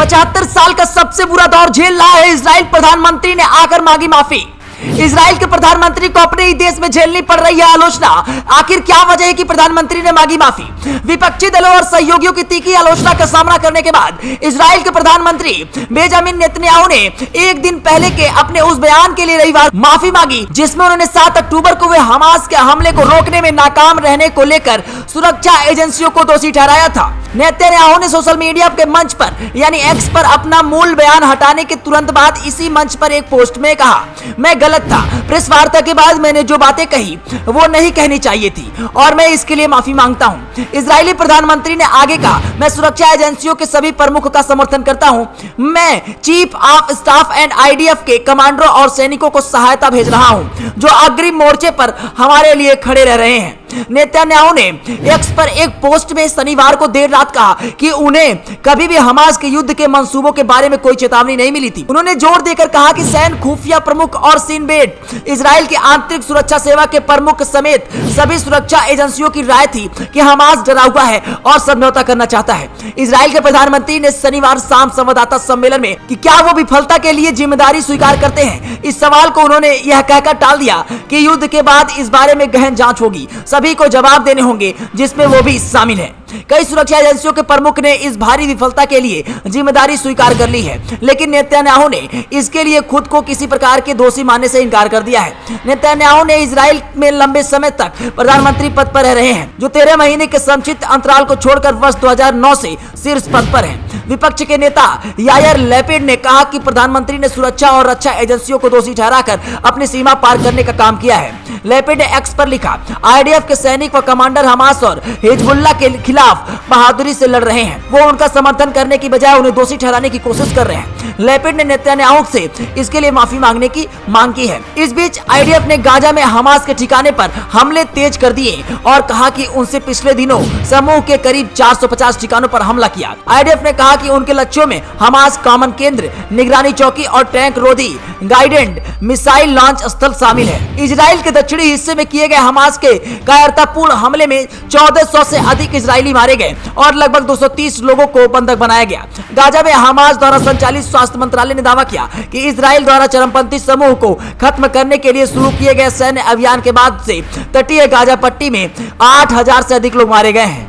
75 साल का सबसे बुरा दौर झेल रहा है इजराइल। प्रधानमंत्री ने आकर मांगी माफी। इजराइल के प्रधानमंत्री को अपने ही देश में झेलनी पड़ रही है आलोचना। आखिर क्या वजह है कि प्रधानमंत्री ने मांगी माफी? विपक्षी दलों और सहयोगियों की तीखी आलोचना का सामना करने के बाद इजराइल के प्रधानमंत्री बेंजामिन नेतन्याहू ने एक दिन पहले के अपने उस बयान के लिए रविवार माफी मांगी, जिसमें उन्होंने 7 अक्टूबर को वे हमास के हमले को रोकने में नाकाम रहने को लेकर सुरक्षा एजेंसियों को दोषी ठहराया था। नेतन्याहू ने सोशल मीडिया के मंच पर यानी एक्स पर अपना मूल बयान हटाने के तुरंत बाद इसी मंच पर एक पोस्ट में कहा, मैं गलत था। प्रेस वार्ता के बाद मैंने जो बातें कही वो नहीं कहनी चाहिए थी और मैं इसके लिए माफी मांगता हूं। इजरायली प्रधानमंत्री ने आगे कहा, मैं सुरक्षा एजेंसियों के सभी प्रमुख का समर्थन करता हूं। मैं chief of staff and IDF के कमांडरों और सैनिकों को सहायता भेज रहा हूं जो अग्रिम मोर्चे पर हमारे लिए खड़े रह रहे हैं। नेतन्याहू ने एक्स पर एक पोस्ट में शनिवार को देर रात कहा कि उन्हें कभी भी हमास के युद्ध के मंसूबों के बारे में कोई चेतावनी नहीं मिली थी। उन्होंने जोर देकर कहा कि सैन्य खुफिया प्रमुख और शिन बेट इजराइल की आंतरिक सुरक्षा सेवा के प्रमुख समेत सभी सुरक्षा एजेंसियों की राय थी कि हमास डरा हुआ है और समझौता करना चाहता है। इजराइल के प्रधानमंत्री ने शनिवार शाम संवाददाता सम्मेलन में कि क्या वो विफलता के लिए जिम्मेदारी स्वीकार करते हैं, इस सवाल को उन्होंने यह कहकर टाल दिया कि युद्ध के बाद इस बारे में गहन जांच होगी, सभी को जवाब देने होंगे जिसमें वो भी शामिल है। कई सुरक्षा एजेंसियों के प्रमुख ने इस भारी विफलता के लिए जिम्मेदारी स्वीकार कर ली है, लेकिन नेतन्याहू ने इसके लिए खुद को किसी प्रकार के दोषी मानने से इनकार कर दिया है। नेतन्याहू ने इजराइल में लंबे समय तक प्रधानमंत्री पद पर रहे हैं, जो 13 महीने के संक्षिप्त अंतराल को छोड़कर वर्ष 2009 से शीर्ष पद पर हैं। विपक्ष के नेता यायर लैपिड ने कहा कि प्रधानमंत्री ने सुरक्षा और रक्षा एजेंसियों को दोषी ठहराकर अपनी सीमा पार करने का काम किया है। लैपिड ने एक्स पर लिखा, आईडीएफ के सैनिक व कमांडर हमास और हिजबुल्लाह के खिलाफ बहादुरी से लड़ रहे हैं। वो उनका समर्थन करने की बजाय उन्हें दोषी ठहराने की कोशिश कर रहे हैं। लैपिड ने नेतन्याहू से इसके लिए माफी मांगने की मांग की है। इस बीच आईडीएफ ने गाजा में हमास के ठिकाने पर हमले तेज कर दिए और कहा कि उनसे पिछले दिनों समूह के करीब 450 ठिकानों पर हमला किया। आईडीएफ ने कहा कि उनके लक्ष्यों में हमास कॉमन केंद्र, निगरानी चौकी और टैंक रोधी गाइडेड मिसाइल लॉन्च स्थल शामिल है। इजराइल के दक्षिणी हिस्से में किए गए हमास के कायरतापूर्ण हमले में 1400 से अधिक इजरायली मारे गए और लगभग 230 लोगों को बंधक बनाया गया। गाजा में हमास द्वारा संचालित स्वास्थ्य मंत्रालय ने दावा किया कि इजराइल द्वारा चरमपंथी समूह को खत्म करने के लिए शुरू किए गए सैन्य अभियान के बाद से तटीय गाजा पट्टी में 8000 से अधिक लोग मारे गए हैं।